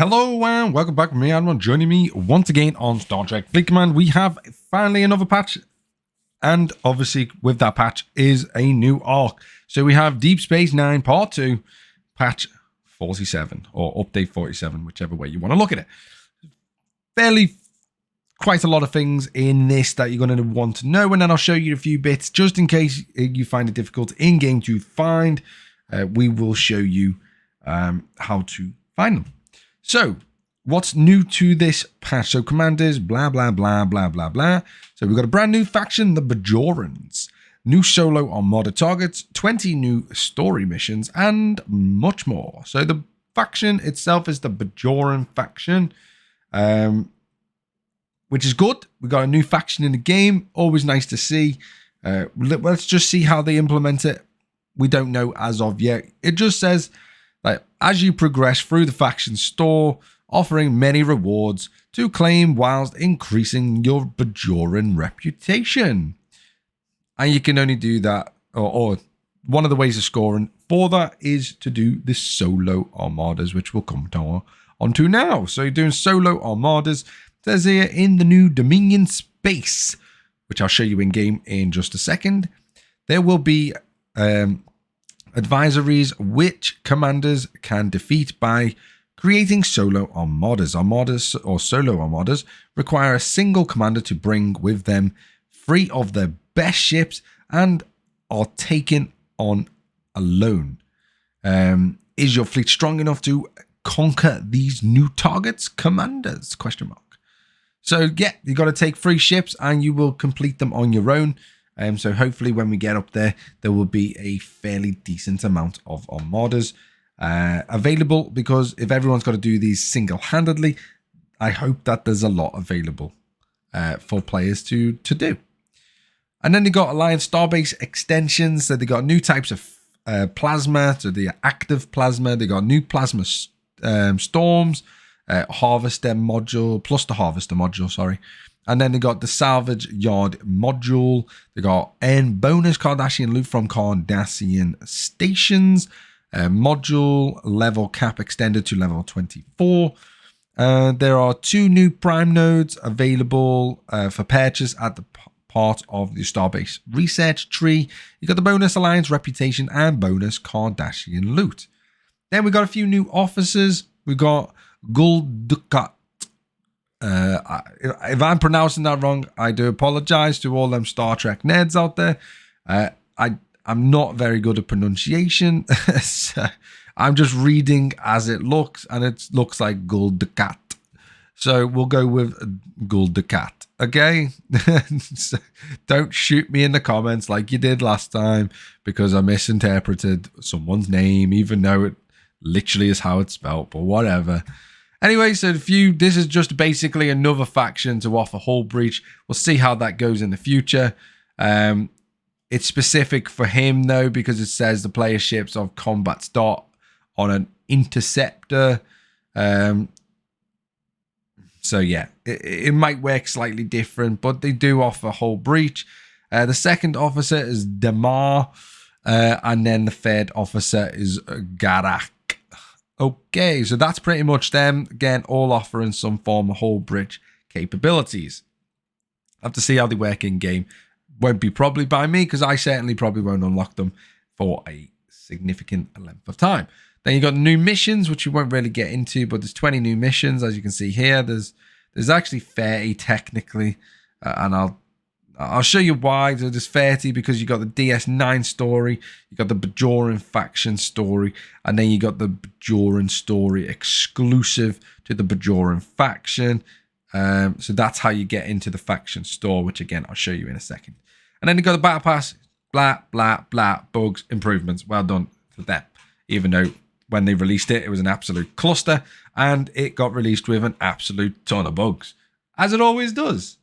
Hello and welcome back with me, Admiral. Joining me once again on Star Trek Fleet Command, we have finally another patch, and obviously with that patch is a new arc. So we have Deep Space Nine Part 2, patch 47, or update 47, whichever way you want to look at it. Quite a lot of things in this that you're going to want to know, and then I'll show you a few bits just in case you find it difficult in-game to find. We will show you how to find them. So, what's new to this patch? So, commanders, blah, blah, blah, blah, blah, blah. So, we've got a brand new faction, the Bajorans. New solo Armada targets, 20 new story missions, and much more. So, the faction itself is the Bajoran faction, which is good. We got a new faction in the game. Always nice to see. Let's just see how they implement it. We don't know as of yet. It just says, like, as you progress through the faction store, offering many rewards to claim whilst increasing your Bajoran reputation. And you can only do that, or one of the ways of scoring for that is to do the solo armadas, which we'll come onto now. So you're doing solo armadas. It says here in the new Dominion space, which I'll show you in game in just a second, there will be advisories which commanders can defeat by creating solo armadas. Armadas or solo armadas require a single commander to bring with them 3 of their best ships and are taken on alone. Is your fleet strong enough to conquer these new targets, commanders? Question mark. So yeah, you got to take 3 ships and you will complete them on your own. So hopefully when we get up there, there will be a fairly decent amount of armadas available, because if everyone's got to do these single-handedly, I hope that there's a lot available for players to do. And then they got Alliance Starbase extensions. So they got new types of plasma. So the active plasma. They got new plasma storms, harvester module, plus the harvester module, sorry. And then they got the salvage yard module. They got bonus Cardassian loot from Cardassian stations. Module level cap extended to level 24. There are 2 new prime nodes available for purchase at the part of the Starbase research tree. You got the bonus Alliance reputation and bonus Cardassian loot. Then we got a few new officers. We got Guldukat. If I'm pronouncing that wrong, I do apologize to all them Star Trek nerds out there. I'm not very good at pronunciation. So I'm just reading as it looks, and it looks like Guldukat. So we'll go with Guldukat. Okay? So don't shoot me in the comments like you did last time because I misinterpreted someone's name, even though it literally is how it's spelled, but whatever. Anyway, so this is just basically another faction to offer hull breach. We'll see how that goes in the future. It's specific for him, though, because it says the player ships of combat start on an interceptor. So, yeah, it might work slightly different, but they do offer hull breach. The second officer is Damar, and then the third officer is Garak. Okay, so that's pretty much them. Again, all offering some form of hull breach capabilities. I have to see how they work in game. Won't be probably by me, because I certainly probably won't unlock them for a significant length of time. Then you got new missions, which you won't really get into, but there's 20 new missions, as you can see here. There's actually 30 technically, and I'll show you why. There's 30 because you got the DS9 story, you got the Bajoran faction story, and then you got the Bajoran story exclusive to the Bajoran faction. So that's how you get into the faction store, which again, I'll show you in a second. And then you got the battle pass, blah, blah, blah, bugs, improvements. Well done for them. Even though when they released it, it was an absolute cluster, and it got released with an absolute ton of bugs, as it always does.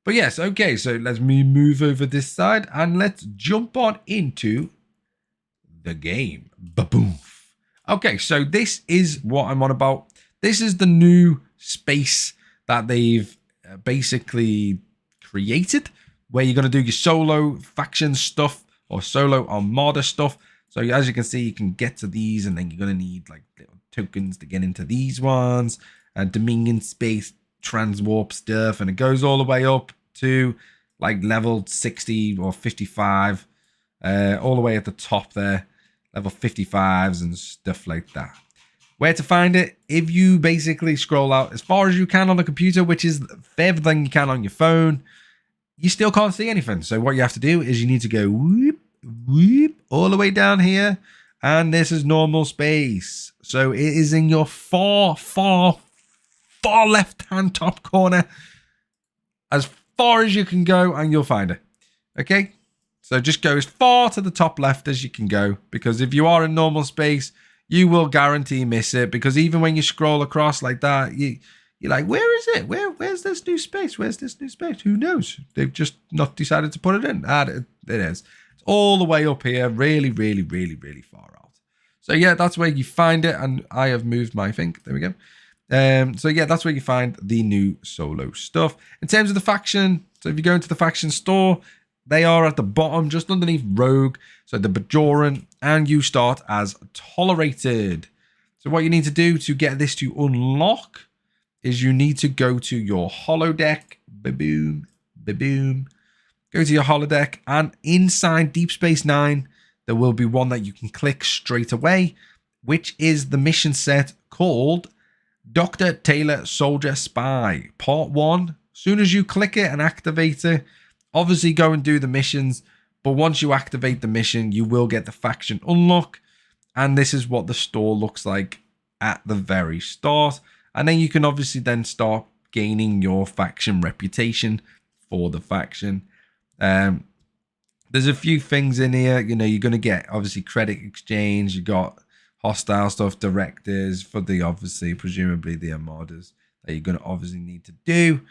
But yes, okay, so let's move over this side and let's jump on into the game. Ba-boom. Okay, so this is what I'm on about. This is the new space that they've basically created, where you're going to do your solo faction stuff or solo armada stuff. So as you can see, you can get to these, and then you're going to need like little tokens to get into these ones, and Dominion space transwarp stuff, and it goes all the way up to like level 60 or 55, all the way at the top there, level 55s and stuff like that. Where to find it? If you basically scroll out as far as you can on the computer, which is further than you can on your phone, you still can't see anything. So what you have to do is you need to go whoop, whoop, all the way down here. And this is normal space. So it is in your far left-hand top corner. As far as you can go, and you'll find it. Okay? So just go as far to the top left as you can go. Because if you are in normal space, you will guarantee miss it. Because even when you scroll across like that, you're like, where is it? Where's this new space? Where's this new space? Who knows? They've just not decided to put it in. It is. It's all the way up here. Really, really, really, really far out. So yeah, that's where you find it. And I have moved my thing. There we go. So yeah, that's where you find the new solo stuff. In terms of the faction, so if you go into the faction store, they are at the bottom, just underneath Rogue. So the Bajoran, and you start as Tolerated. So what you need to do to get this to unlock is you need to go to your holodeck. Ba-boom, ba-boom. Go to your holodeck, and inside Deep Space Nine, there will be one that you can click straight away, which is the mission set called Dr. Taylor Soldier Spy Part 1. As soon as you click it and activate it, obviously go and do the missions. But once you activate the mission, you will get the faction unlock. And this is what the store looks like at the very start. And then you can obviously then start gaining your faction reputation for the faction. There's a few things in here. You know, you're going to get obviously credit exchange. You got hostile stuff, directors for the obviously, presumably the armadas that you're going to obviously need to do.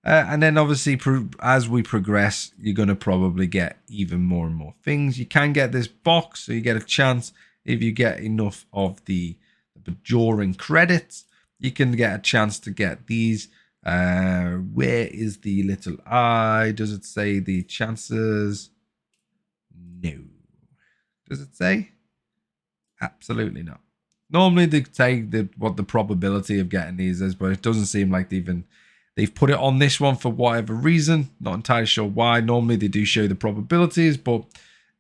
And then obviously as we progress, you're going to probably get even more and more things. You can get this box, so you get a chance if you get enough of the Bajoran credits. You can get a chance to get these. Where is the little eye? Does it say the chances? No. Does it say? Absolutely not. Normally they say what the probability of getting these is, but it doesn't seem like they've put it on this one for whatever reason. Not entirely sure why. Normally they do show the probabilities, but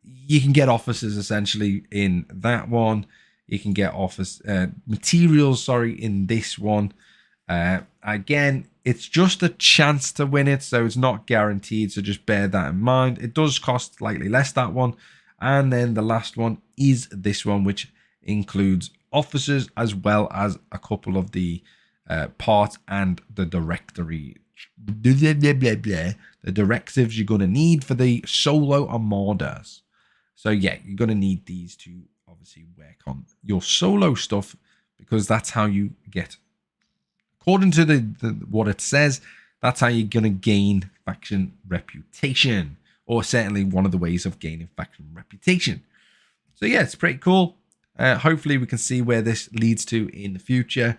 you can get officers essentially in that one. You can get materials, in this one. Again, it's just a chance to win it, so it's not guaranteed, so just bear that in mind. It does cost slightly less, that one. And then the last one is this one, which includes officers as well as a couple of the parts and the directory. The directives you're going to need for the solo armadas. So yeah, you're going to need these to obviously work on your solo stuff, because that's how you get, according to the what it says, that's how you're going to gain faction reputation, or certainly one of the ways of gaining faction reputation. So yeah, it's pretty cool. Hopefully we can see where this leads to in the future.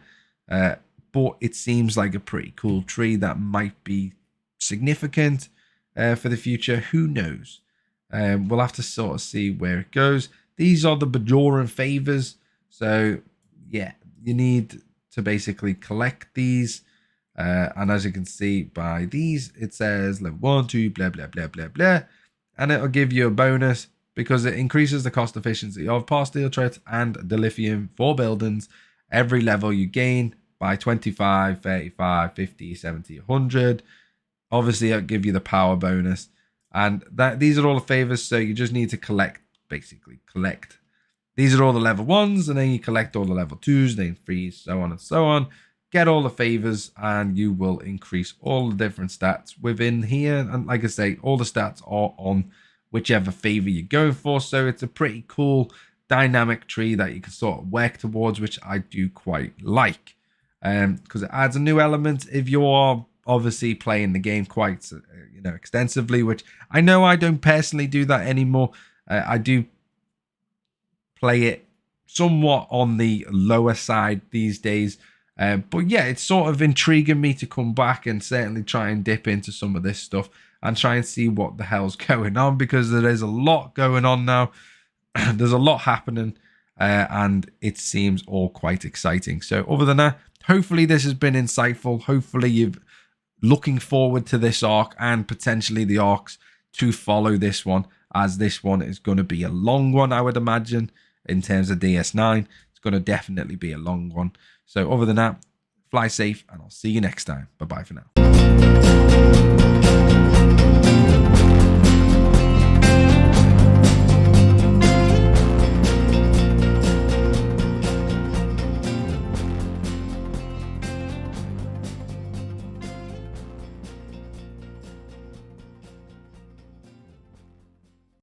But it seems like a pretty cool tree that might be significant for the future. Who knows? We'll have to sort of see where it goes. These are the Bajoran favors. So yeah, you need to basically collect these. And as you can see by these, it says level 1, 2, blah, blah, blah, blah, blah. And it'll give you a bonus because it increases the cost efficiency of pastille threats and dilithium for buildings. Every level you gain by 25, 35, 50, 70, 100. Obviously, it'll give you the power bonus. And these are all the favors, so you just need to collect. These are all the level 1s, and then you collect all the level 2s, then 3s, so on and so on. Get all the favors, and you will increase all the different stats within here. And like I say, all the stats are on whichever favor you're going for. So it's a pretty cool dynamic tree that you can sort of work towards, which I do quite like. Because it adds a new element if you are obviously playing the game quite extensively, which I know I don't personally do that anymore. I do play it somewhat on the lower side these days, but yeah, it's sort of intriguing me to come back and certainly try and dip into some of this stuff and try and see what the hell's going on, because there is a lot going on now. There's a lot happening, and it seems all quite exciting. So other than that, hopefully this has been insightful. Hopefully you're looking forward to this arc and potentially the arcs to follow this one, as this one is going to be a long one, I would imagine, in terms of DS9. It's going to definitely be a long one. So other than that, fly safe, and I'll see you next time. Bye-bye for now.